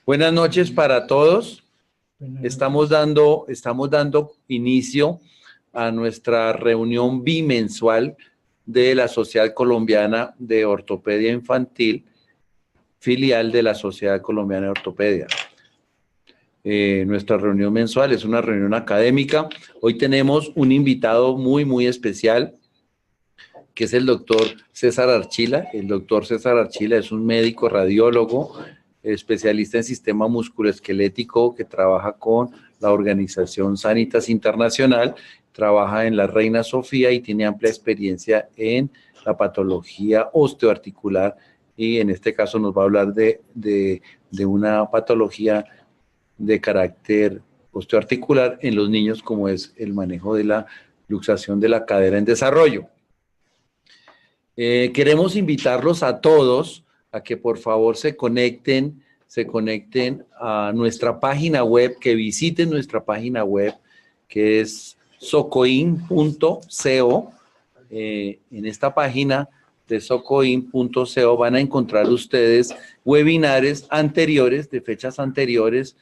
Buenas noches para todos. Estamos dando inicio a nuestra reunión bimensual de la Sociedad Colombiana de Ortopedia Infantil, filial de la Sociedad Colombiana de Ortopedia. Nuestra reunión mensual es una reunión académica. Hoy tenemos un invitado muy especial, que es el doctor César Archila. El doctor César Archila es un médico radiólogo, especialista en sistema musculoesquelético, que trabaja con la organización Sanitas Internacional, trabaja en la Reina Sofía y tiene amplia experiencia en la patología osteoarticular, y en este caso nos va a hablar de una patología de carácter osteoarticular en los niños, como es el manejo de la luxación de la cadera en desarrollo. Queremos invitarlos a todos a que por favor se conecten a nuestra página web, que visiten nuestra página web, que es socoin.co. En esta página de socoin.co van a encontrar ustedes webinares anteriores, de fechas anteriores,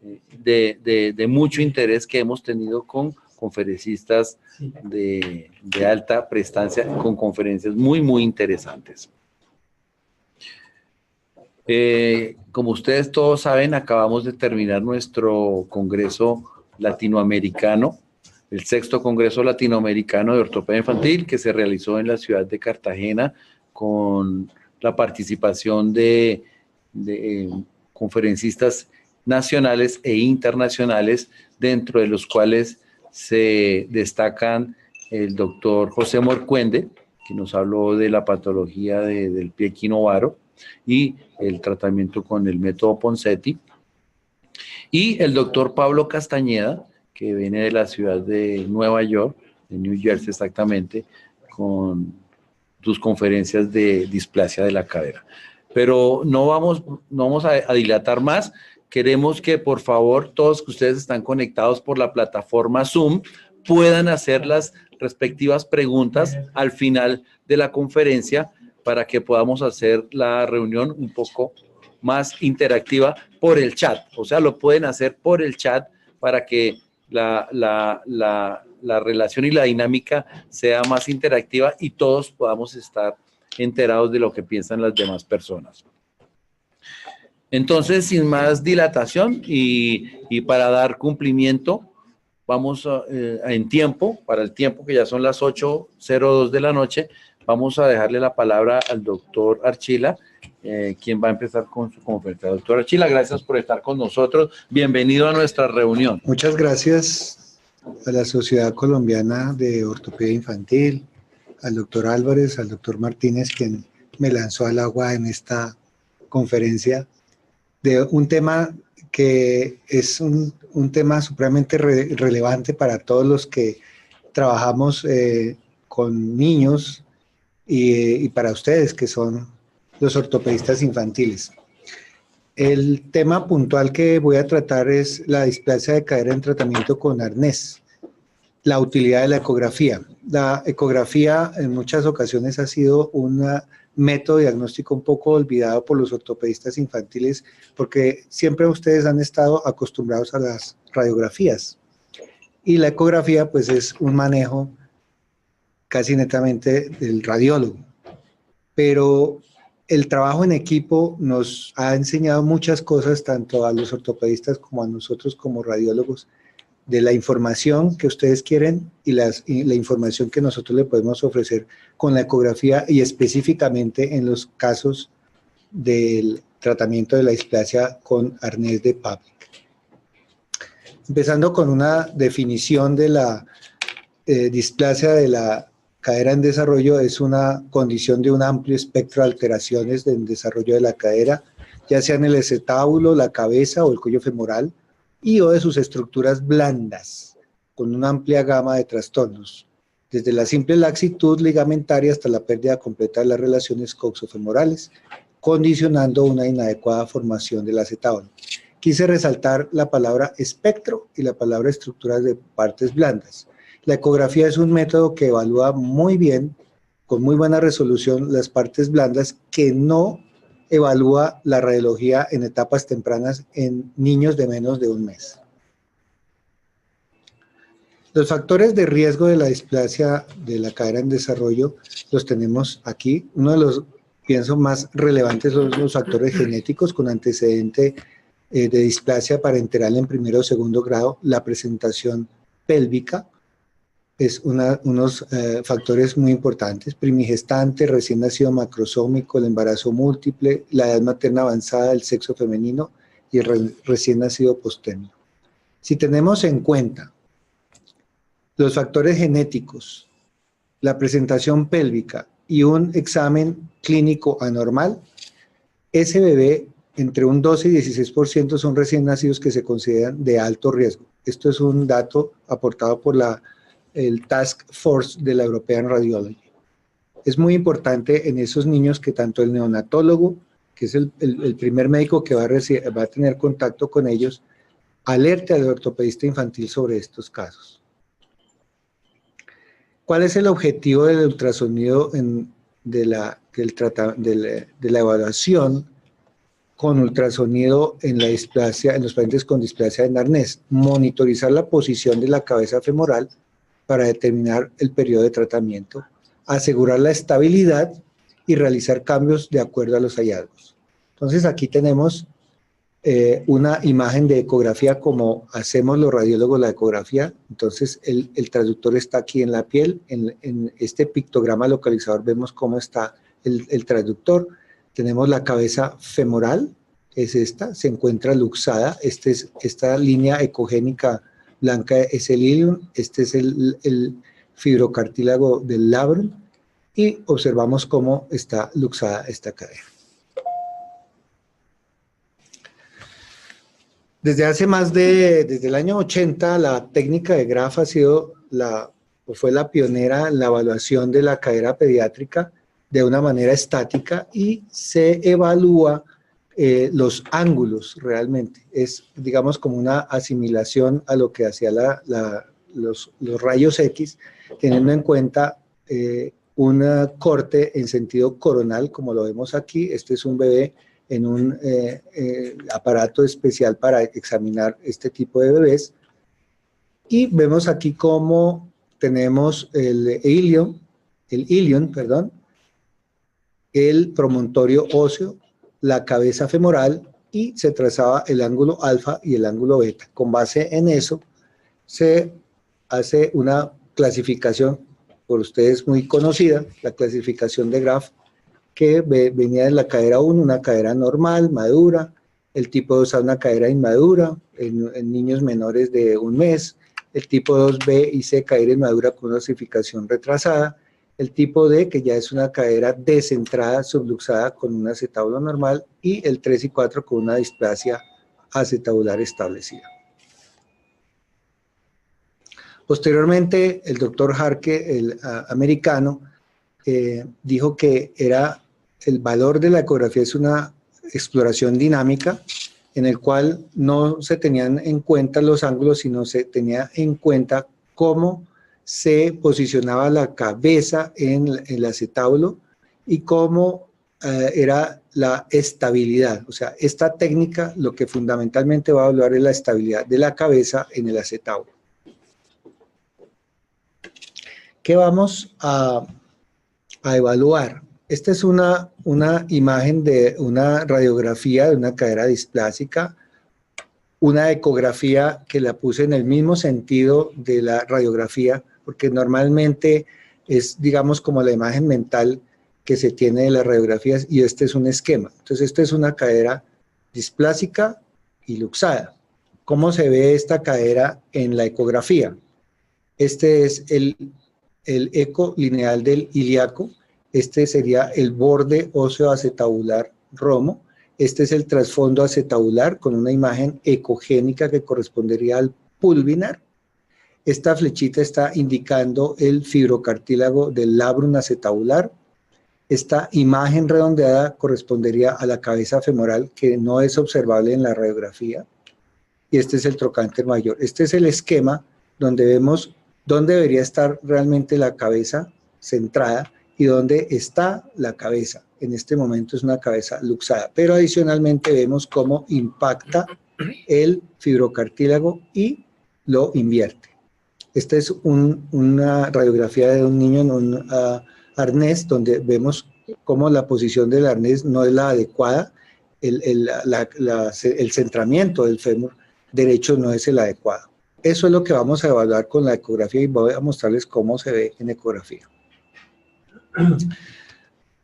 de mucho interés que hemos tenido con conferencistas de alta prestancia, con conferencias muy interesantes. Como ustedes todos saben, acabamos de terminar nuestro Congreso Latinoamericano, el 6º Congreso Latinoamericano de Ortopedia Infantil, que se realizó en la ciudad de Cartagena con la participación de conferencistas nacionales e internacionales, dentro de los cuales se destacan el doctor José Morcuende, que nos habló de la patología del pie equinovaro y el tratamiento con el método Ponseti, y el doctor Pablo Castañeda, que viene de la ciudad de Nueva York, de New Jersey exactamente, con sus conferencias de displasia de la cadera. Pero no vamos a dilatar más. Queremos que por favor todos que ustedes están conectados por la plataforma Zoom puedan hacer las respectivas preguntas al final de la conferencia, para que podamos hacer la reunión un poco más interactiva por el chat. O sea, lo pueden hacer por el chat para que la relación y la dinámica sea más interactiva y todos podamos estar enterados de lo que piensan las demás personas. Entonces, sin más dilatación y para dar cumplimiento, vamos en tiempo, para el tiempo que ya son las 8:02 de la noche, vamos a dejarle la palabra al doctor Archila, quien va a empezar con su conferencia. Doctor Archila, gracias por estar con nosotros. Bienvenido a nuestra reunión. Muchas gracias a la Sociedad Colombiana de Ortopedia Infantil, al doctor Álvarez, al doctor Martínez, quien me lanzó al agua en esta conferencia, de un tema que es un tema supremamente relevante para todos los que trabajamos con niños, y para ustedes, que son los ortopedistas infantiles. El tema puntual que voy a tratar es la displasia de cadera en tratamiento con arnés, la utilidad de la ecografía. La ecografía en muchas ocasiones ha sido un método diagnóstico un poco olvidado por los ortopedistas infantiles, porque siempre ustedes han estado acostumbrados a las radiografías, y la ecografía pues es un manejo casi netamente del radiólogo. Pero el trabajo en equipo nos ha enseñado muchas cosas, tanto a los ortopedistas como a nosotros como radiólogos, de la información que ustedes quieren y la información que nosotros le podemos ofrecer con la ecografía, y específicamente en los casos del tratamiento de la displasia con arnés de Pavlik. Empezando con una definición de la displasia de la cadera en desarrollo. Es una condición de un amplio espectro de alteraciones del desarrollo de la cadera, ya sea en el acetábulo, la cabeza o el cuello femoral, y o de sus estructuras blandas, con una amplia gama de trastornos, desde la simple laxitud ligamentaria hasta la pérdida completa de las relaciones coxofemorales, condicionando una inadecuada formación del acetábulo. Quise resaltar la palabra espectro y la palabra estructuras de partes blandas. La ecografía es un método que evalúa muy bien, con muy buena resolución, las partes blandas que no evalúa la radiología en etapas tempranas en niños de menos de un mes. Los factores de riesgo de la displasia de la cadera en desarrollo los tenemos aquí. Uno de los, pienso, más relevantes son los factores genéticos con antecedente de displasia parenteral en primero o segundo grado, la presentación pélvica, es unos factores muy importantes, primigestante, recién nacido macrosómico, el embarazo múltiple, la edad materna avanzada, el sexo femenino y el recién nacido posténio. Si tenemos en cuenta los factores genéticos, la presentación pélvica y un examen clínico anormal, ese bebé entre un 12 y 16% son recién nacidos que se consideran de alto riesgo. Esto es un dato aportado por el Task Force de la European Radiology. Es muy importante en esos niños que tanto el neonatólogo, que es el primer médico que va a tener contacto con ellos, alerte al ortopedista infantil sobre estos casos. ¿Cuál es el objetivo del ultrasonido de la evaluación con ultrasonido en la displasia, en los pacientes con displasia de arnés? Monitorizar la posición de la cabeza femoral para determinar el periodo de tratamiento, asegurar la estabilidad y realizar cambios de acuerdo a los hallazgos. Entonces aquí tenemos una imagen de ecografía como hacemos los radiólogos la ecografía. Entonces el traductor está aquí en la piel, en este pictograma localizador vemos cómo está el traductor. Tenemos la cabeza femoral, es esta, se encuentra luxada, esta línea ecogénica blanca es el ilium, este es el fibrocartílago del labrum y observamos cómo está luxada esta cadera. Desde el año 80, la técnica de Graf ha sido fue la pionera en la evaluación de la cadera pediátrica de una manera estática y se evalúa los ángulos realmente. Es, digamos, como una asimilación a lo que hacía los rayos X, teniendo en cuenta un corte en sentido coronal, como lo vemos aquí. Este es un bebé en un aparato especial para examinar este tipo de bebés. Y vemos aquí cómo tenemos el ilium, el promontorio óseo, la cabeza femoral y se trazaba el ángulo alfa y el ángulo beta. Con base en eso se hace una clasificación, por ustedes muy conocida, la clasificación de Graf, que venía de la cadera 1, una cadera normal, madura, el tipo 2A una cadera inmadura, en niños menores de un mes, el tipo 2B y C cadera inmadura con una osificación retrasada, el tipo D que ya es una cadera descentrada, subluxada con un acetábulo normal y el 3 y 4 con una displasia acetabular establecida. Posteriormente, el doctor Harke, el americano, dijo que el valor de la ecografía es una exploración dinámica en el cual no se tenían en cuenta los ángulos, sino se tenía en cuenta cómo se posicionaba la cabeza en el acetábulo y cómo era la estabilidad. O sea, esta técnica lo que fundamentalmente va a evaluar es la estabilidad de la cabeza en el acetábulo. ¿Qué vamos a evaluar? Esta es una imagen de una radiografía de una cadera displásica, una ecografía que la puse en el mismo sentido de la radiografía, porque normalmente es, digamos, como la imagen mental que se tiene de las radiografías, y este es un esquema. Entonces, esta es una cadera displásica y luxada. ¿Cómo se ve esta cadera en la ecografía? Este es el eco lineal del ilíaco. Este sería el borde óseo acetabular romo. Este es el trasfondo acetabular con una imagen ecogénica que correspondería al pulvinar. Esta flechita está indicando el fibrocartílago del labrum acetabular. Esta imagen redondeada correspondería a la cabeza femoral, que no es observable en la radiografía. Y este es el trocánter mayor. Este es el esquema donde vemos dónde debería estar realmente la cabeza centrada y dónde está la cabeza. en este momento es una cabeza luxada, pero adicionalmente vemos cómo impacta el fibrocartílago y lo invierte. Esta es una radiografía de un niño en un arnés, donde vemos cómo la posición del arnés no es la adecuada, el centramiento del fémur derecho no es el adecuado. Eso es lo que vamos a evaluar con la ecografía y voy a mostrarles cómo se ve en ecografía.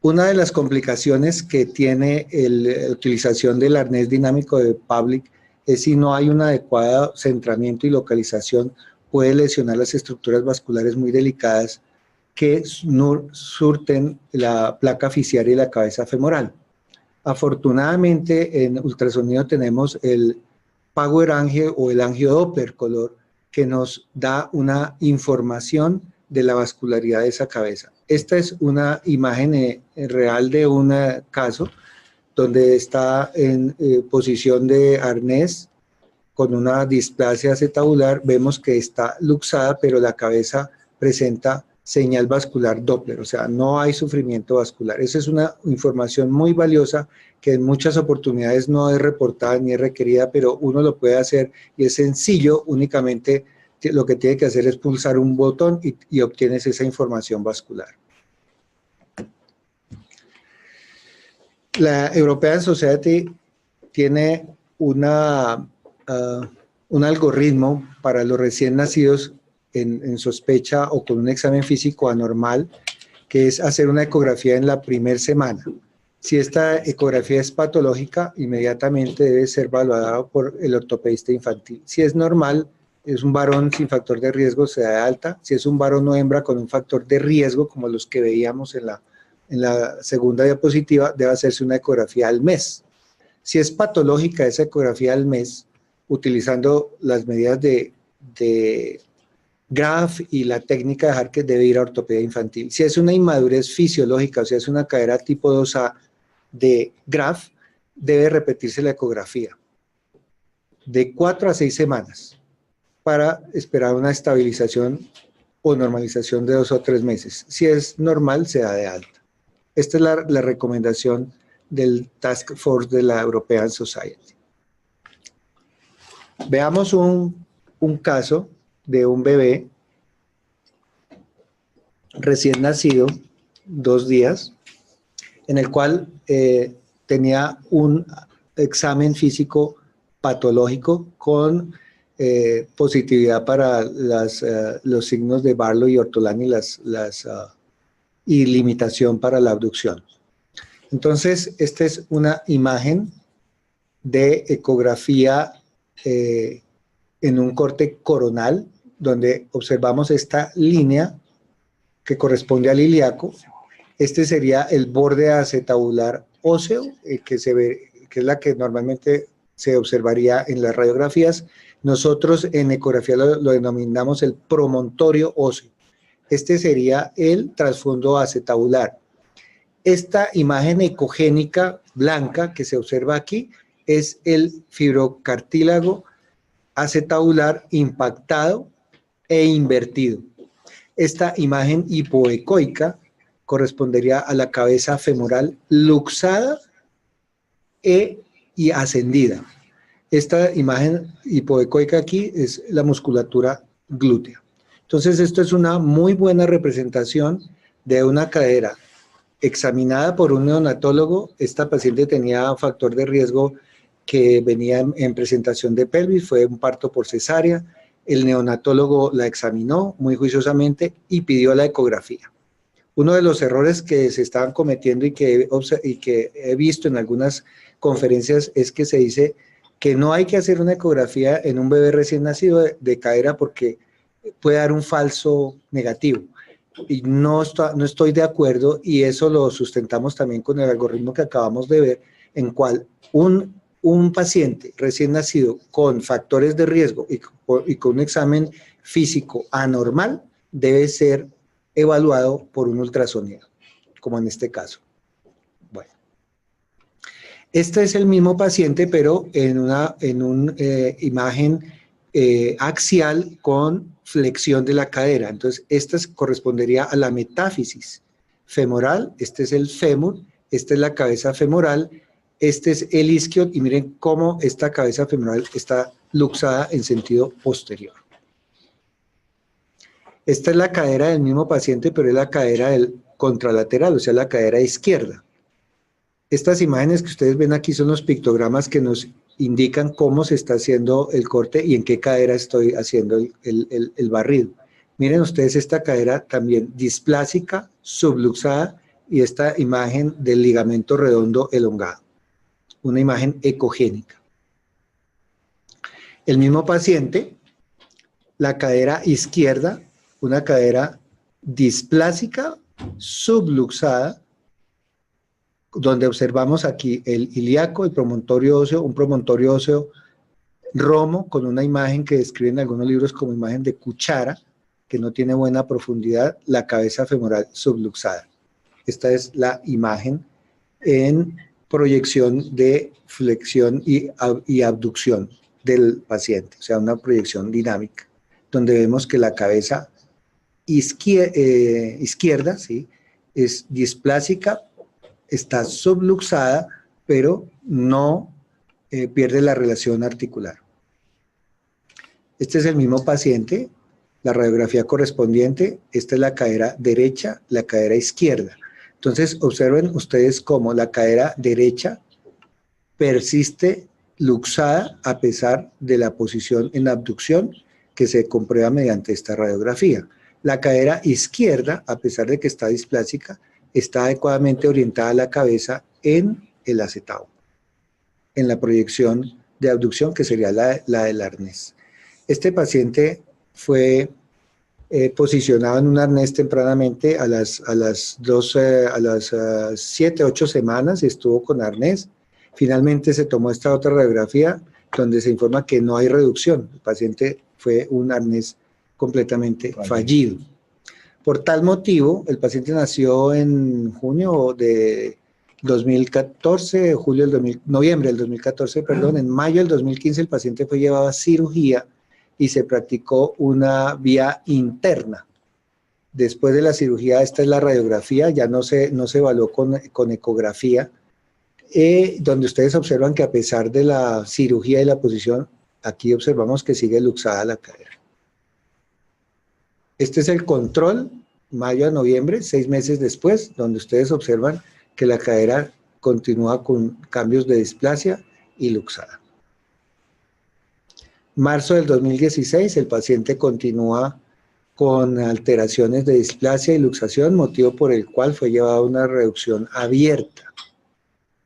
Una de las complicaciones que tiene la utilización del arnés dinámico de Pavlik es si no hay un adecuado centramiento y localización, puede lesionar las estructuras vasculares muy delicadas que surten la placa fasciaria y la cabeza femoral. Afortunadamente, en ultrasonido tenemos el Power Angio o el angiodoppler color que nos da una información de la vascularidad de esa cabeza. Esta es una imagen real de un caso donde está en posición de arnés con una displasia acetabular. Vemos que está luxada, pero la cabeza presenta señal vascular Doppler, o sea, no hay sufrimiento vascular. Esa es una información muy valiosa que en muchas oportunidades no es reportada ni es requerida, pero uno lo puede hacer y es sencillo, únicamente lo que tiene que hacer es pulsar un botón y obtienes esa información vascular. La European Society tiene un algoritmo para los recién nacidos en sospecha o con un examen físico anormal, que es hacer una ecografía en la primera semana. Si esta ecografía es patológica, inmediatamente debe ser evaluada por el ortopedista infantil. Si es normal, es un varón sin factor de riesgo, se da de alta. Si es un varón o hembra con un factor de riesgo, como los que veíamos en la segunda diapositiva, debe hacerse una ecografía al mes. Si es patológica esa ecografía al mes, utilizando las medidas de Graf y la técnica de Harker, debe ir a ortopedia infantil. Si es una inmadurez fisiológica, o sea, es una cadera tipo 2A de Graf, debe repetirse la ecografía de 4 a 6 semanas para esperar una estabilización o normalización de 2 o 3 meses. Si es normal, se da de alta. Esta es la recomendación del Task Force de la European Society. Veamos un caso de un bebé recién nacido, 2 días, en el cual tenía un examen físico patológico con positividad para los signos de Barlow y Ortolani y limitación para la abducción. Entonces, esta es una imagen de ecografía en un corte coronal, donde observamos esta línea que corresponde al ilíaco. Este sería el borde acetabular óseo, que es la que normalmente se observaría en las radiografías. Nosotros en ecografía lo denominamos el promontorio óseo. Este sería el trasfondo acetabular. Esta imagen ecogénica blanca que se observa aquí es el fibrocartílago acetabular impactado e invertido. Esta imagen hipoecoica correspondería a la cabeza femoral luxada y ascendida. Esta imagen hipoecoica aquí es la musculatura glútea. Entonces, esto es una muy buena representación de una cadera examinada por un neonatólogo. Esta paciente tenía factor de riesgo que venía en presentación de pelvis, fue un parto por cesárea. El neonatólogo la examinó muy juiciosamente y pidió la ecografía. Uno de los errores que se estaban cometiendo y que he visto en algunas conferencias es que se dice que no hay que hacer una ecografía en un bebé recién nacido de cadera porque puede dar un falso negativo. Y no estoy de acuerdo, y eso lo sustentamos también con el algoritmo que acabamos de ver, en cual un paciente recién nacido con factores de riesgo y con un examen físico anormal debe ser evaluado por un ultrasonido, como en este caso. Bueno, este es el mismo paciente, pero en una imagen axial con flexión de la cadera. Entonces, esta correspondería a la metáfisis femoral. Este es el fémur esta es la cabeza femoral, este es el isquion, y miren cómo esta cabeza femoral está luxada en sentido posterior. Esta es la cadera del mismo paciente, pero es la cadera del contralateral, o sea, la cadera izquierda. Estas imágenes que ustedes ven aquí son los pictogramas que nos indican cómo se está haciendo el corte y en qué cadera estoy haciendo el barrido. Miren ustedes esta cadera también displásica, subluxada, y esta imagen del ligamento redondo elongado, una imagen ecogénica. El mismo paciente, la cadera izquierda, una cadera displásica, subluxada, donde observamos aquí el ilíaco, el promontorio óseo, un promontorio óseo romo, con una imagen que describen algunos libros como imagen de cuchara, que no tiene buena profundidad, la cabeza femoral subluxada. Esta es la imagen en proyección de flexión y abducción del paciente, o sea, una proyección dinámica, donde vemos que la cabeza izquierda, ¿sí?, es displásica, está subluxada, pero no pierde la relación articular. Este es el mismo paciente, la radiografía correspondiente, esta es la cadera derecha, la cadera izquierda. Entonces, observen ustedes cómo la cadera derecha persiste luxada a pesar de la posición en abducción que se comprueba mediante esta radiografía. La cadera izquierda, a pesar de que está displásica, está adecuadamente orientada a la cabeza en el acetado, en la proyección de abducción que sería la del arnés. Este paciente fue posicionado en un arnés tempranamente a las 7, 8 semanas, estuvo con arnés. Finalmente se tomó esta otra radiografía donde se informa que no hay reducción. El paciente fue un arnés completamente fallido. Por tal motivo, el paciente nació en junio de 2014, noviembre del 2014, perdón. En mayo del 2015 el paciente fue llevado a cirugía y se practicó una vía interna. Después de la cirugía, esta es la radiografía, ya no se evaluó con ecografía, donde ustedes observan que a pesar de la cirugía y la posición, aquí observamos que sigue luxada la cadera. Este es el control, mayo a noviembre, 6 meses después, donde ustedes observan que la cadera continúa con cambios de displasia y luxada. Marzo del 2016, el paciente continúa con alteraciones de displasia y luxación, motivo por el cual fue llevado a una reducción abierta.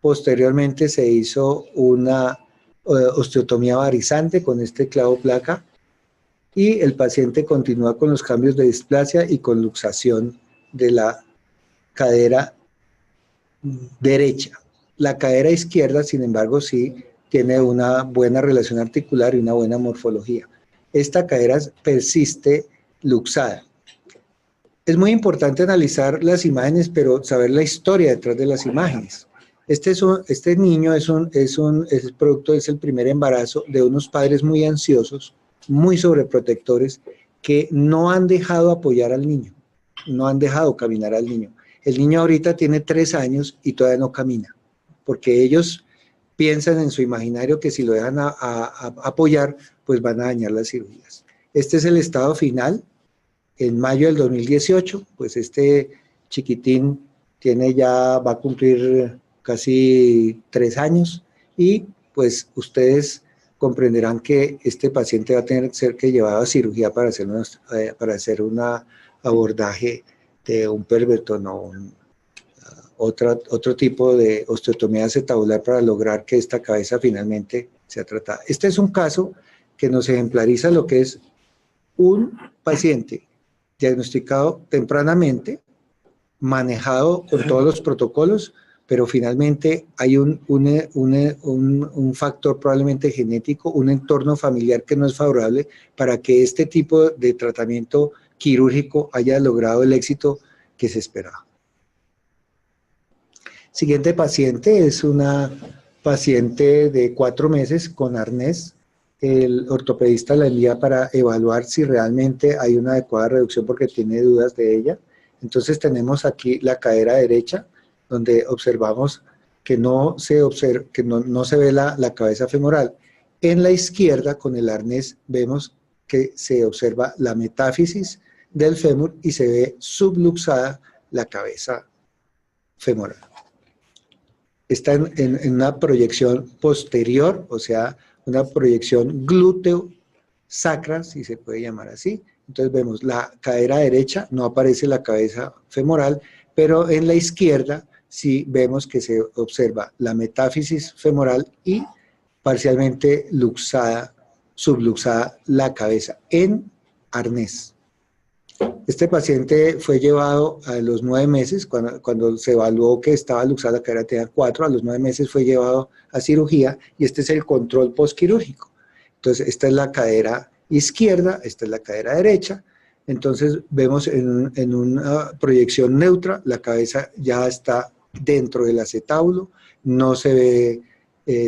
Posteriormente se hizo una osteotomía varizante con este clavo placa y el paciente continúa con los cambios de displasia y con luxación de la cadera derecha. La cadera izquierda, sin embargo, sí tiene una buena relación articular y una buena morfología. Esta cadera persiste luxada. Es muy importante analizar las imágenes, pero saber la historia detrás de las imágenes. Este niño es el primer embarazo de unos padres muy ansiosos, muy sobreprotectores, que no han dejado apoyar al niño, no han dejado caminar al niño. El niño ahorita tiene 3 años y todavía no camina, porque ellos piensan en su imaginario que si lo dejan apoyar, pues van a dañar las cirugías. Este es el estado final, en mayo del 2018, pues este chiquitín va a cumplir casi 3 años, y pues ustedes comprenderán que este paciente va a tener que llevado a cirugía para hacer un abordaje de un pervertón o otro tipo de osteotomía acetabular para lograr que esta cabeza finalmente sea tratada. Este es un caso que nos ejemplariza lo que es un paciente diagnosticado tempranamente, manejado con todos los protocolos, pero finalmente hay un factor probablemente genético, un entorno familiar que no es favorable para que este tipo de tratamiento quirúrgico haya logrado el éxito que se esperaba. Siguiente paciente es una paciente de 4 meses con arnés. El ortopedista la envía para evaluar si realmente hay una adecuada reducción porque tiene dudas de ella. Entonces tenemos aquí la cadera derecha, donde observamos que no se ve la cabeza femoral. En la izquierda, con el arnés, vemos que se observa la metáfisis del fémur y se ve subluxada la cabeza femoral. Está en una proyección posterior, o sea, una proyección glúteo-sacra, si se puede llamar así. Entonces vemos la cadera derecha, no aparece la cabeza femoral, pero en la izquierda sí vemos que se observa la metáfisis femoral y parcialmente luxada, subluxada la cabeza en arnés. Este paciente fue llevado a los 9 meses, cuando se evaluó que estaba luxada la cadera, tenía 4, a los 9 meses fue llevado a cirugía y este es el control postquirúrgico. Entonces, esta es la cadera izquierda, esta es la cadera derecha. Entonces, vemos en una proyección neutra, la cabeza ya está dentro del acetábulo, no se ve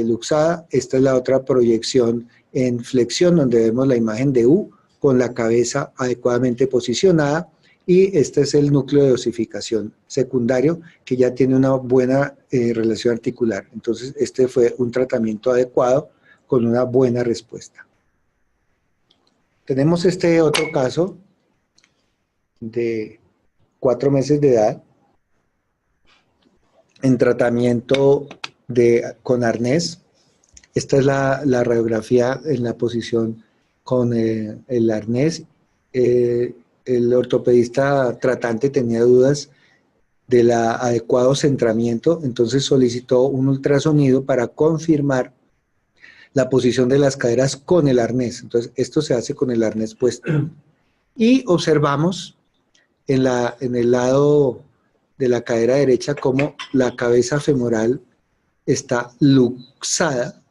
luxada. Esta es la otra proyección en flexión, donde vemos la imagen de U, con la cabeza adecuadamente posicionada, y este es el núcleo de osificación secundario que ya tiene una buena relación articular. Entonces este fue un tratamiento adecuado con una buena respuesta. Tenemos este otro caso de 4 meses de edad en tratamiento con arnés. Esta es la radiografía en la posición con el arnés. El ortopedista tratante tenía dudas del adecuado centramiento, entonces solicitó un ultrasonido para confirmar la posición de las caderas con el arnés. Entonces esto se hace con el arnés puesto. Y observamos en el lado de la cadera derecha cómo la cabeza femoral está luxada,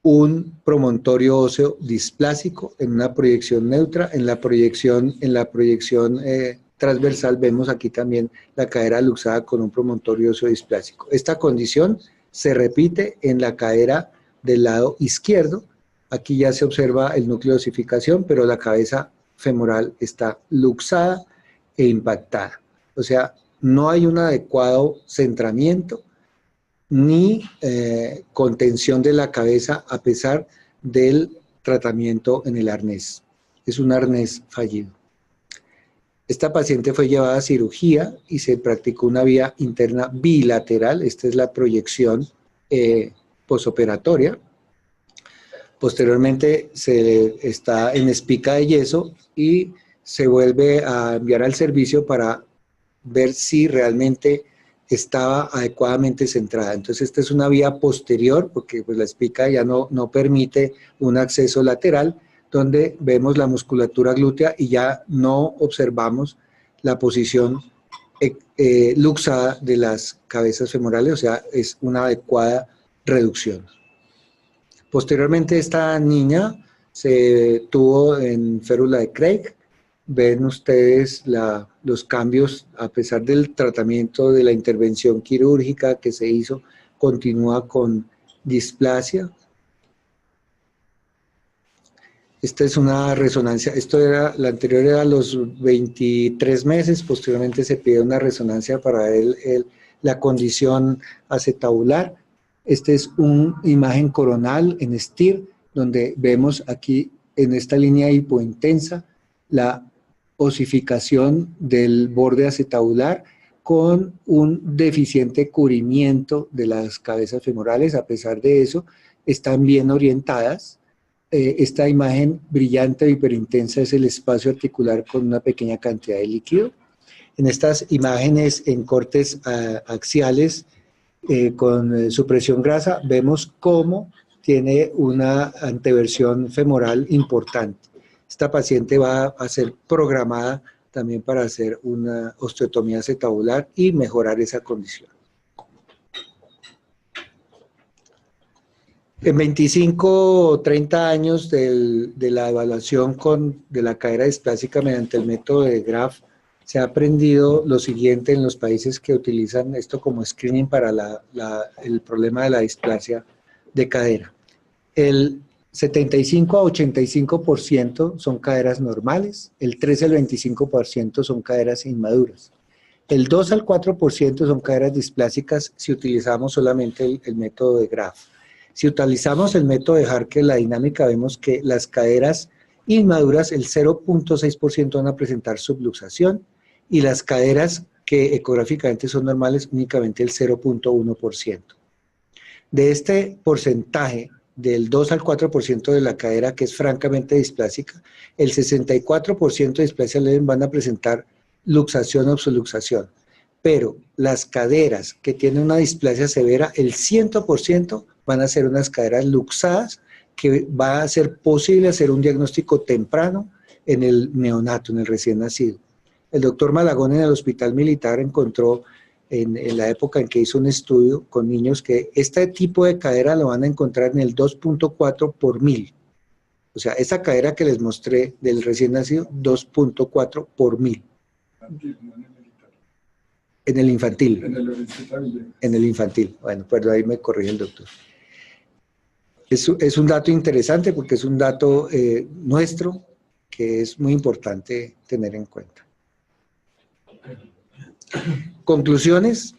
un promontorio óseo displásico en una proyección neutra. En la proyección transversal vemos aquí también la cadera luxada con un promontorio óseo displásico. Esta condición se repite en la cadera del lado izquierdo. Aquí ya se observa el núcleo de osificación, pero la cabeza femoral está luxada e impactada. O sea, no hay un adecuado centramiento ni contención de la cabeza a pesar del tratamiento en el arnés. Es un arnés fallido. Esta paciente fue llevada a cirugía y se practicó una vía interna bilateral. Esta es la proyección posoperatoria. Posteriormente se está en espica de yeso y se vuelve a enviar al servicio para ver si realmente estaba adecuadamente centrada. Entonces esta es una vía posterior, porque pues la espica ya no permite un acceso lateral, donde vemos la musculatura glútea y ya no observamos la posición luxada de las cabezas femorales, o sea, es una adecuada reducción. Posteriormente esta niña se tuvo en férula de Craig. Ven ustedes los cambios, a pesar del tratamiento de la intervención quirúrgica que se hizo, continúa con displasia. Esta es una resonancia, la anterior era a los 23 meses, posteriormente se pide una resonancia para ver la condición acetabular. Esta es una imagen coronal en STIR, donde vemos aquí en esta línea hipointensa la osificación del borde acetabular con un deficiente cubrimiento de las cabezas femorales. A pesar de eso, están bien orientadas. Esta imagen brillante e hiperintensa es el espacio articular con una pequeña cantidad de líquido. En estas imágenes en cortes axiales con supresión grasa, vemos cómo tiene una anteversión femoral importante. Esta paciente va a ser programada también para hacer una osteotomía acetabular y mejorar esa condición. En 25 o 30 años de la evaluación de la cadera displásica mediante el método de Graf, se ha aprendido lo siguiente en los países que utilizan esto como screening para el problema de la displasia de cadera. El 75 a 85% son caderas normales, el 13 al 25% son caderas inmaduras. El 2 al 4% son caderas displásicas si utilizamos solamente el método de Graf. Si utilizamos el método de Harker, la dinámica, vemos que las caderas inmaduras, el 0.6% van a presentar subluxación y las caderas que ecográficamente son normales, únicamente el 0.1%. De este porcentaje, del 2 al 4% de la cadera que es francamente displásica, el 64% de displasia leve van a presentar luxación o subluxación. Pero las caderas que tienen una displasia severa, el 100% van a ser unas caderas luxadas que va a ser posible hacer un diagnóstico temprano en el neonato, en el recién nacido. El doctor Malagón en el Hospital Militar encontró en la época en que hizo un estudio con niños que este tipo de cadera lo van a encontrar en el 2.4 por 1000. O sea, esa cadera que les mostré del recién nacido, 2.4 por 1000. En el infantil. En el infantil. Bueno, pues ahí me corrige el doctor. Es un dato interesante porque es un dato nuestro que es muy importante tener en cuenta. Conclusiones.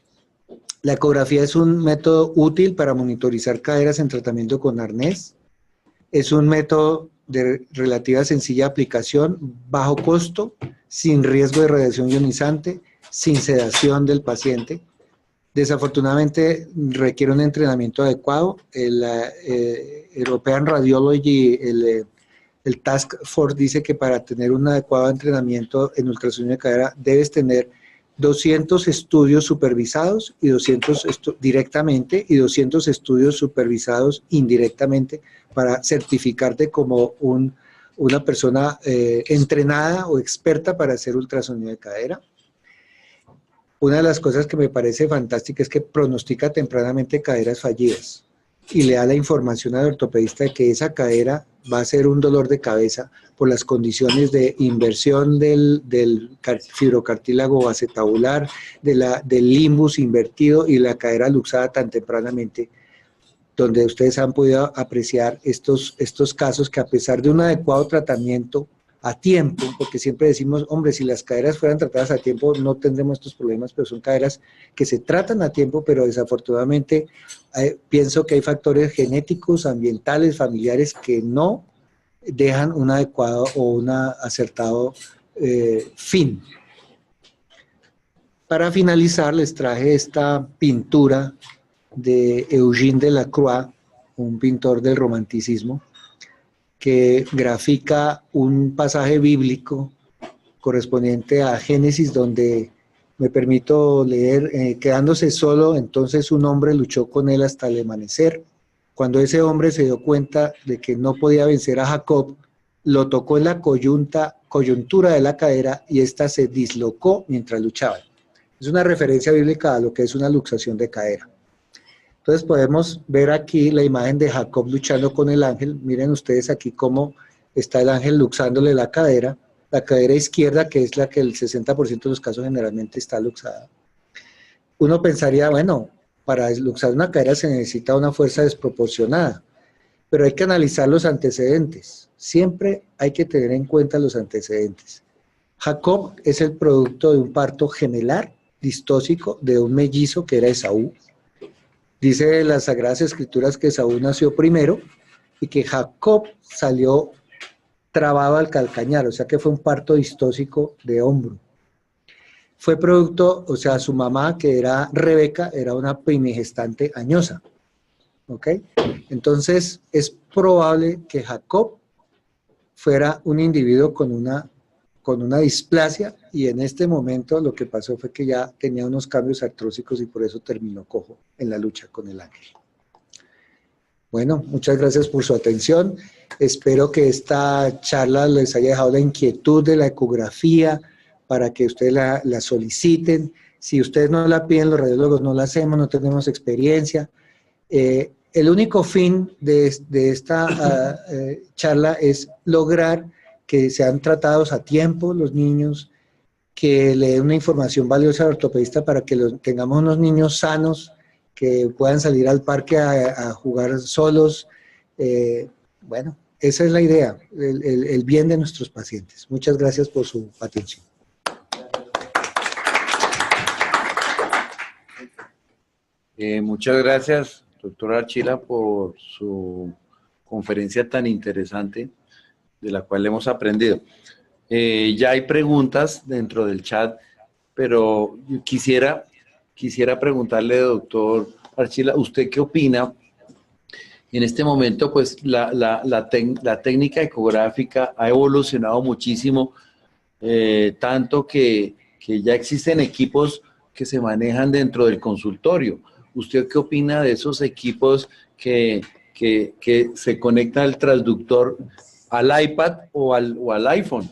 La ecografía es un método útil para monitorizar caderas en tratamiento con arnés. Es un método de relativa sencilla aplicación, bajo costo, sin riesgo de radiación ionizante, sin sedación del paciente. Desafortunadamente requiere un entrenamiento adecuado. El European Radiology, el Task Force dice que para tener un adecuado entrenamiento en ultrasonido de cadera debes tener 200 estudios supervisados y 200 directamente y 200 estudios supervisados indirectamente para certificarte como una persona entrenada o experta para hacer ultrasonido de cadera. Una de las cosas que me parece fantástica es que pronostica tempranamente caderas fallidas y le da la información al ortopedista de que esa cadera va a ser un dolor de cabeza por las condiciones de inversión del fibrocartílago acetabular, del limbus invertido y la cadera luxada tan tempranamente, donde ustedes han podido apreciar estos casos que a pesar de un adecuado tratamiento a tiempo, porque siempre decimos, hombre, si las caderas fueran tratadas a tiempo no tendremos estos problemas, pero son caderas que se tratan a tiempo, pero desafortunadamente pienso que hay factores genéticos, ambientales, familiares que no dejan un adecuado o un acertado fin. Para finalizar, les traje esta pintura de Eugène Delacroix, un pintor del romanticismo, que grafica un pasaje bíblico correspondiente a Génesis, donde me permito leer, quedándose solo, entonces un hombre luchó con él hasta el amanecer. Cuando ese hombre se dio cuenta de que no podía vencer a Jacob, lo tocó en la coyuntura de la cadera y ésta se dislocó mientras luchaba. Es una referencia bíblica a lo que es una luxación de cadera. Entonces podemos ver aquí la imagen de Jacob luchando con el ángel. Miren ustedes aquí cómo está el ángel luxándole la cadera izquierda, que es la que el 60% de los casos generalmente está luxada. Uno pensaría, bueno, para luxar una cadera se necesita una fuerza desproporcionada, pero hay que analizar los antecedentes. Siempre hay que tener en cuenta los antecedentes. Jacob es el producto de un parto gemelar distóxico de un mellizo que era Esaú. Dice las Sagradas Escrituras que Esaú nació primero y que Jacob salió trabado al calcañar, o sea que fue un parto distóxico de hombro. Fue producto, o sea, su mamá, que era Rebeca, era una primigestante añosa. ¿Ok? Entonces, es probable que Jacob fuera un individuo con una displasia, y en este momento lo que pasó fue que ya tenía unos cambios artrósicos y por eso terminó cojo en la lucha con el ángel. Bueno, muchas gracias por su atención. Espero que esta charla les haya dejado la inquietud de la ecografía para que ustedes la soliciten. Si ustedes no la piden, los radiólogos no la hacemos, no tenemos experiencia. El único fin de esta charla es lograr que sean tratados a tiempo los niños, que le den una información valiosa al ortopedista para que tengamos unos niños sanos, que puedan salir al parque a jugar solos. Bueno, esa es la idea, el bien de nuestros pacientes. Muchas gracias por su atención. Muchas gracias, doctor Archila, por su conferencia tan interesante, de la cual hemos aprendido. Ya hay preguntas dentro del chat, pero quisiera preguntarle, doctor Archila, ¿usted qué opina? En este momento, pues, la técnica ecográfica ha evolucionado muchísimo, tanto que ya existen equipos que se manejan dentro del consultorio. ¿Usted qué opina de esos equipos que se conectan al transductor, al iPad o al iPhone?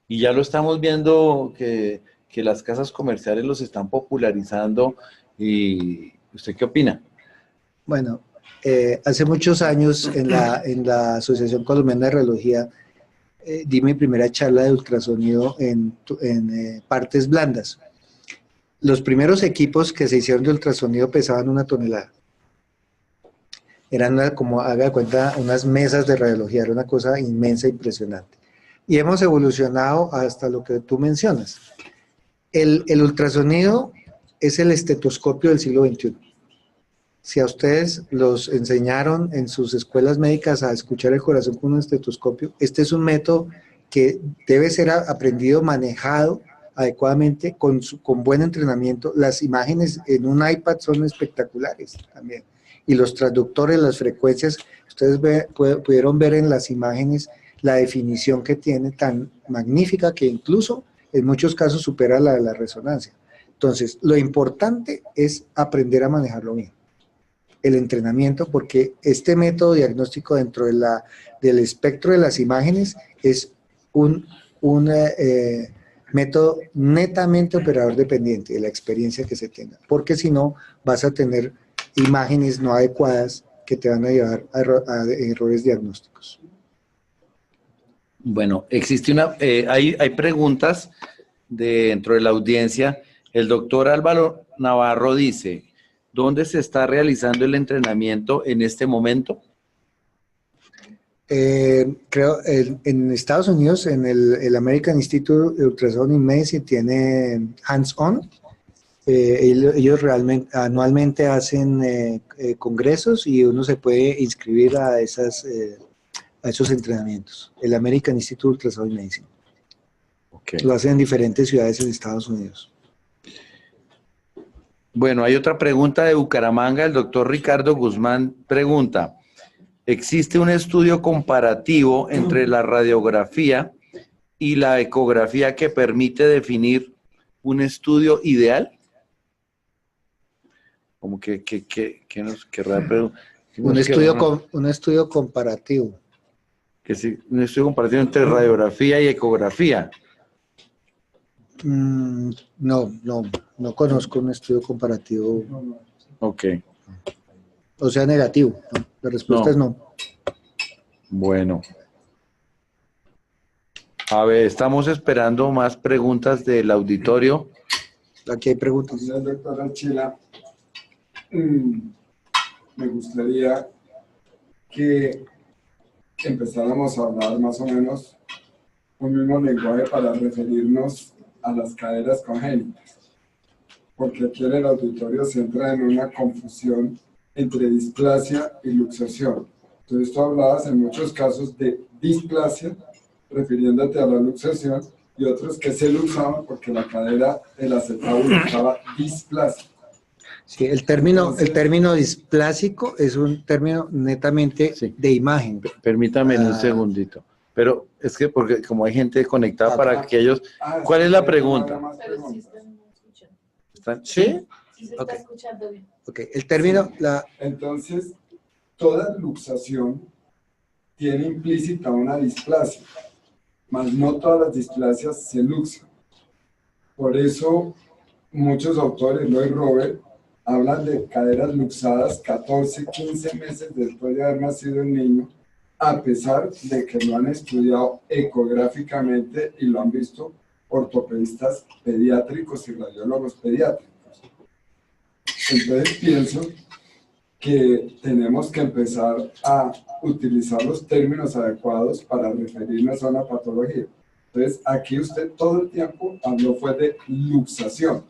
Y ya lo estamos viendo que las casas comerciales los están popularizando. ¿Y usted qué opina? Bueno, hace muchos años en la Asociación Colombiana de Radiología di mi primera charla de ultrasonido en partes blandas. Los primeros equipos que se hicieron de ultrasonido pesaban 1 tonelada. Eran como, haga de cuenta, unas mesas de radiología, era una cosa inmensa, impresionante. Y hemos evolucionado hasta lo que tú mencionas. El ultrasonido es el estetoscopio del siglo XXI. Si a ustedes los enseñaron en sus escuelas médicas a escuchar el corazón con un estetoscopio, este es un método que debe ser aprendido, manejado adecuadamente, con buen entrenamiento. Las imágenes en un iPad son espectaculares también. Y los transductores, las frecuencias, ustedes pudieron ver en las imágenes la definición que tiene tan magnífica que incluso en muchos casos supera la de la resonancia. Entonces, lo importante es aprender a manejarlo bien. El entrenamiento, porque este método diagnóstico dentro del espectro de las imágenes es un método netamente operador dependiente de la experiencia que se tenga, porque si no vas a tener imágenes no adecuadas que te van a llevar a errores diagnósticos. Bueno, existe hay preguntas dentro de la audiencia. El doctor Álvaro Navarro dice: ¿dónde se está realizando el entrenamiento en este momento? Creo en Estados Unidos, en el American Institute of Ultrasound in Medicine tiene hands-on. Ellos realmente anualmente hacen congresos y uno se puede inscribir a esos entrenamientos. El American Institute of Ultrasound in Medicine. Okay. Lo hacen en diferentes ciudades en Estados Unidos. Bueno, hay otra pregunta de Bucaramanga. El doctor Ricardo Guzmán pregunta: ¿existe un estudio comparativo entre la radiografía y la ecografía que permite definir un estudio ideal? Como que nos querrá preguntar. Un estudio comparativo. Que sí, un estudio comparativo entre radiografía y ecografía. No conozco un estudio comparativo. Ok. O sea, negativo. ¿No? La respuesta es no. Bueno. A ver, estamos esperando más preguntas del auditorio. Aquí hay preguntas. Doctor Archila, me gustaría que empezáramos a hablar más o menos un mismo lenguaje para referirnos a las caderas congénitas, porque aquí en el auditorio se entra en una confusión entre displasia y luxación. Entonces tú hablabas en muchos casos de displasia, refiriéndote a la luxación, y otros que se luxaban porque la cadera del acetábulo estaba displasia. Sí, el término displásico es un término netamente de imagen. Permítame un segundito. Pero es que porque como hay gente conectada para que ellos... ¿Cuál es la pregunta? Pero sí están escuchando. ¿Sí? Sí se está escuchando bien. Ok, el término... Entonces, toda luxación tiene implícita una displasia, mas no todas las displasias se luxan. Por eso, muchos autores, Lloyd Robert, hablan de caderas luxadas 14, 15 meses después de haber nacido el niño, a pesar de que lo han estudiado ecográficamente y lo han visto ortopedistas pediátricos y radiólogos pediátricos. Entonces pienso que tenemos que empezar a utilizar los términos adecuados para referirnos a una patología. Entonces aquí usted todo el tiempo habló fue de luxación,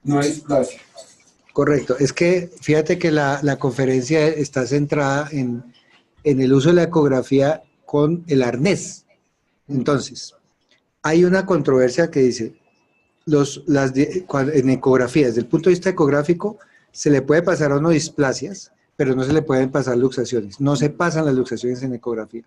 no displasia. Correcto. Es que fíjate que la conferencia está centrada en el uso de la ecografía con el arnés. Entonces, hay una controversia que dice, en ecografía, desde el punto de vista ecográfico, se le puede pasar a uno displasias, pero no se le pueden pasar luxaciones. No se pasan las luxaciones en ecografía.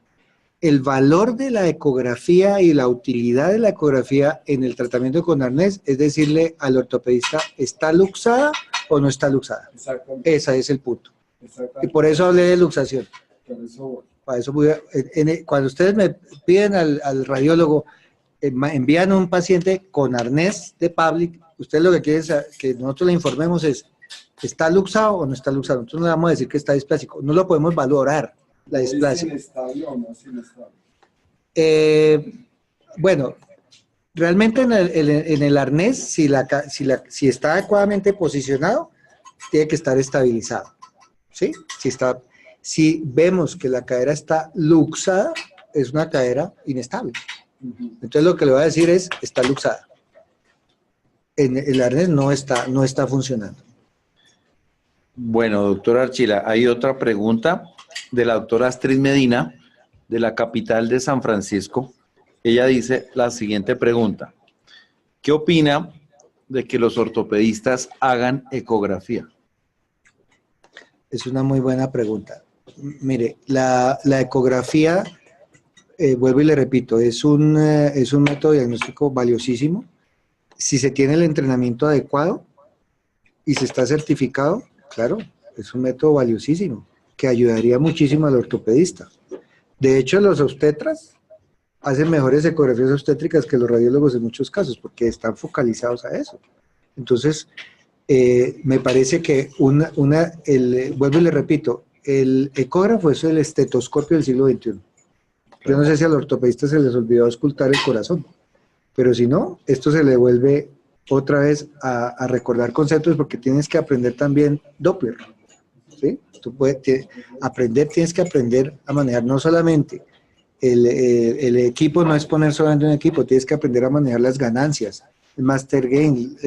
El valor de la ecografía y la utilidad de la ecografía en el tratamiento con arnés es decirle al ortopedista, ¿está luxada o no está luxada? Exactamente. Ese es el punto. Y Exactamente. por eso hablé de luxación. Por eso voy. Para eso cuando ustedes me piden al radiólogo, envían un paciente con arnés de Pavlik, ustedes lo que quieren es que nosotros le informemos es, ¿está luxado o no está luxado? Nosotros no le vamos a decir que está displásico, no lo podemos valorar, la displasia. ¿Es inestable o no es inestable? Bueno, realmente en el arnés, si está adecuadamente posicionado, tiene que estar estabilizado, ¿sí? Si vemos que la cadera está luxada, es una cadera inestable. Entonces lo que le voy a decir es, está luxada. El arnés no está funcionando. Bueno, doctor Archila, hay otra pregunta de la doctora Astrid Medina, de la capital de San Francisco. Ella dice la siguiente pregunta. ¿Qué opina de que los ortopedistas hagan ecografía? Es una muy buena pregunta. Mire, la ecografía, vuelvo y le repito, es un método diagnóstico valiosísimo. Si se tiene el entrenamiento adecuado y se está certificado, claro, es un método valiosísimo que ayudaría muchísimo al ortopedista. De hecho, los obstetras hacen mejores ecografías obstétricas que los radiólogos en muchos casos porque están focalizados a eso. Entonces, me parece que vuelvo y le repito, el ecógrafo es el estetoscopio del siglo XXI. Yo no sé si al ortopedista se les olvidó auscultar el corazón, pero si no, esto se le vuelve otra vez a recordar conceptos porque tienes que aprender también Doppler, ¿sí? Tienes que aprender a manejar no solamente el equipo, no es poner solamente un equipo, tienes que aprender a manejar las ganancias, el master gain,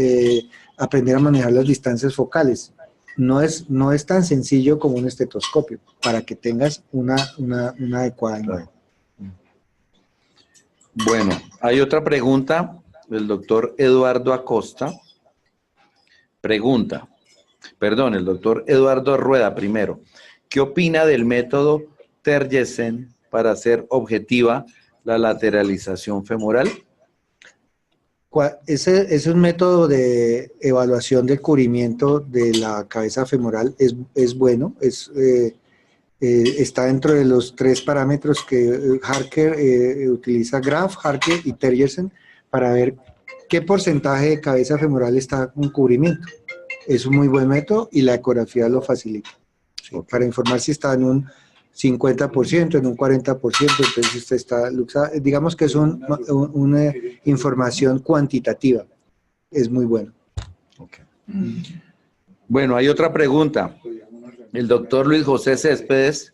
aprender a manejar las distancias focales. No es tan sencillo como un estetoscopio, para que tengas una adecuada imagen. Bueno, hay otra pregunta del doctor Eduardo Acosta. El doctor Eduardo Rueda primero. ¿Qué opina del método Terjesen para hacer objetiva la lateralización femoral? Ese es un método de evaluación del cubrimiento de la cabeza femoral, es bueno, está dentro de los 3 parámetros que Harker utiliza, Graf, Harker y Terjesen, para ver qué porcentaje de cabeza femoral está con cubrimiento. Es un muy buen método y la ecografía lo facilita. ¿Sí? Okay. Para informar si está en un 50%, en un 40%, entonces usted está luxada. Digamos que es una información cuantitativa. Es muy bueno. Okay. Bueno, hay otra pregunta. El doctor Luis José Céspedes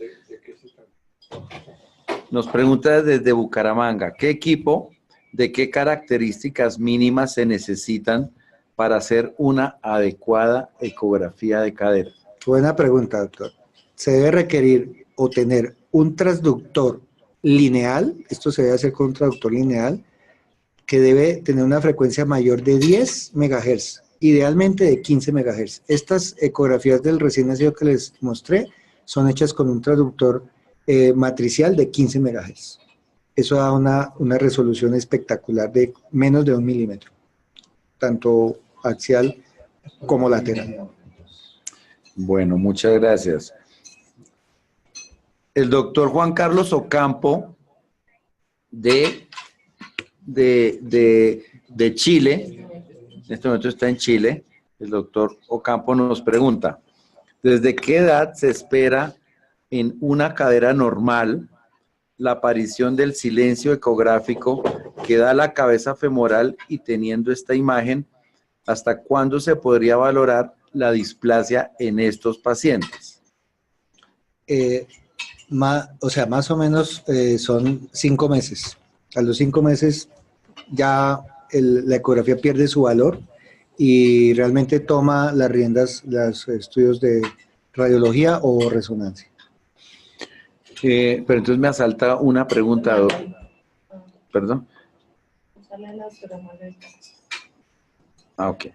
nos pregunta desde Bucaramanga, ¿qué equipo, de qué características mínimas se necesitan para hacer una adecuada ecografía de cadera? Buena pregunta, doctor. Se debe requerir o tener un transductor lineal, esto se debe hacer con un transductor lineal, que debe tener una frecuencia mayor de 10 MHz, idealmente de 15 MHz. Estas ecografías del recién nacido que les mostré son hechas con un transductor matricial de 15 MHz. Eso da una resolución espectacular de menos de 1 milímetro, tanto axial como lateral. Bueno, muchas gracias. El doctor Juan Carlos Ocampo de Chile, en este momento está en Chile, el doctor Ocampo nos pregunta, ¿desde qué edad se espera en una cadera normal la aparición del silencio ecográfico que da la cabeza femoral y teniendo esta imagen, hasta cuándo se podría valorar la displasia en estos pacientes? Más o menos son 5 meses. A los 5 meses ya la ecografía pierde su valor y realmente toma las riendas los estudios de radiología o resonancia. Pero entonces me asalta una pregunta, perdón. Sale la doctora Margarita. Ah, ok.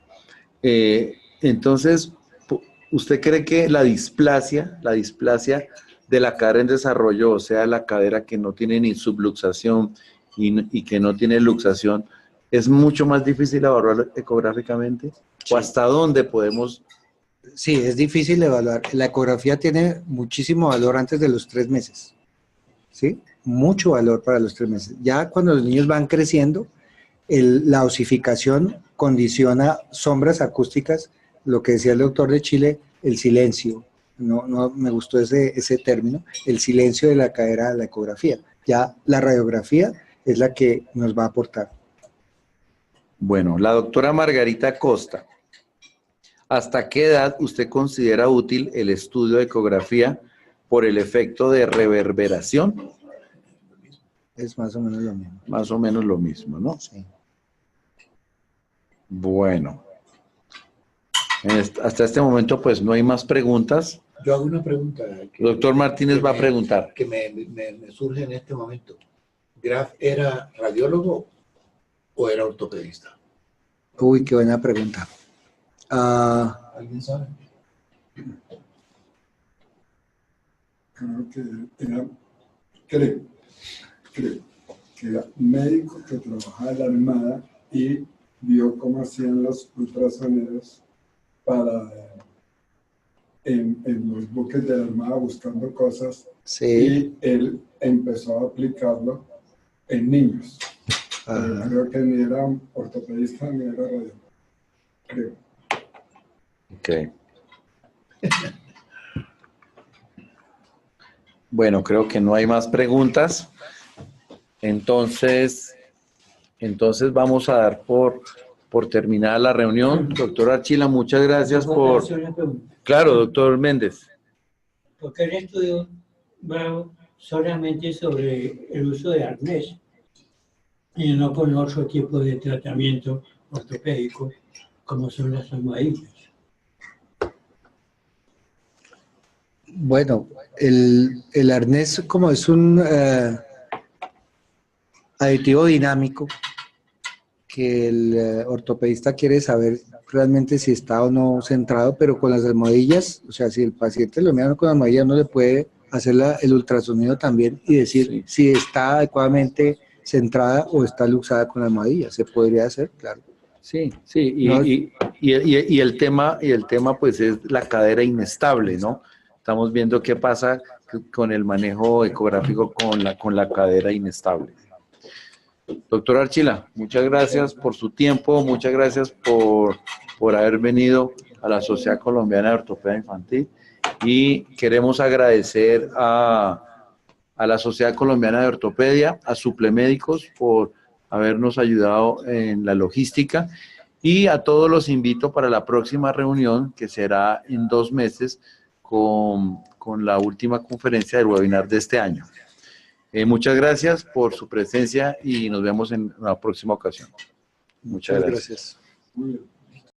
Entonces, ¿usted cree que la displasia de la cadera en desarrollo, o sea, la cadera que no tiene ni subluxación y que no tiene luxación, es mucho más difícil evaluar ecográficamente? Sí. ¿O hasta dónde podemos? Sí, es difícil evaluar. La ecografía tiene muchísimo valor antes de los 3 meses, ¿sí? Mucho valor para los 3 meses. Ya cuando los niños van creciendo, la osificación condiciona sombras acústicas, lo que decía el doctor de Chile, el silencio. No me gustó ese término, el silencio de la cadera de la ecografía. Ya la radiografía es la que nos va a aportar. Bueno, la doctora Margarita Costa, ¿hasta qué edad usted considera útil el estudio de ecografía por el efecto de reverberación? Es más o menos lo mismo. Más o menos lo mismo, ¿no? Sí. Bueno, hasta este momento pues no hay más preguntas. Yo hago una pregunta. Doctor Martínez va a preguntar. Que me surge en este momento. ¿Graf era radiólogo o era ortopedista? Uy, qué buena pregunta. ¿Alguien sabe? Creo que era, creo que era médico que trabajaba en la Armada y vio cómo hacían los ultrasonidos en los buques de la Armada buscando cosas, Sí. y él empezó a aplicarlo en niños. Ajá. Creo que ni era ortopedista ni era radiólogo, creo. Ok. Bueno, creo que no hay más preguntas. Entonces vamos a dar por terminada la reunión. Doctor Archila, muchas gracias por... hacer una pregunta. Claro, doctor Méndez. Porque el estudio va solamente sobre el uso de arnés y no con otro tipo de tratamiento ortopédico como son las almohadillas. Bueno, el arnés como es un aditivo dinámico que el ortopedista quiere saber realmente si está o no centrado, pero con las almohadillas, o sea, si el paciente lo mira con almohadillas, no le puede hacer el ultrasonido también y decir Sí. si está adecuadamente centrada o está luxada con la almohadilla. Se podría hacer, claro. Sí, sí, No. y el tema pues es la cadera inestable, ¿no? Estamos viendo qué pasa con el manejo ecográfico con la cadera inestable. Doctor Archila, muchas gracias por su tiempo, muchas gracias por haber venido a la Sociedad Colombiana de Ortopedia Infantil, y queremos agradecer a la Sociedad Colombiana de Ortopedia, a Suplemédicos por habernos ayudado en la logística, y a todos los invito para la próxima reunión, que será en 2 meses, con la última conferencia del webinar de este año. Muchas gracias por su presencia y nos vemos en la próxima ocasión. Muchas gracias. Muy bien.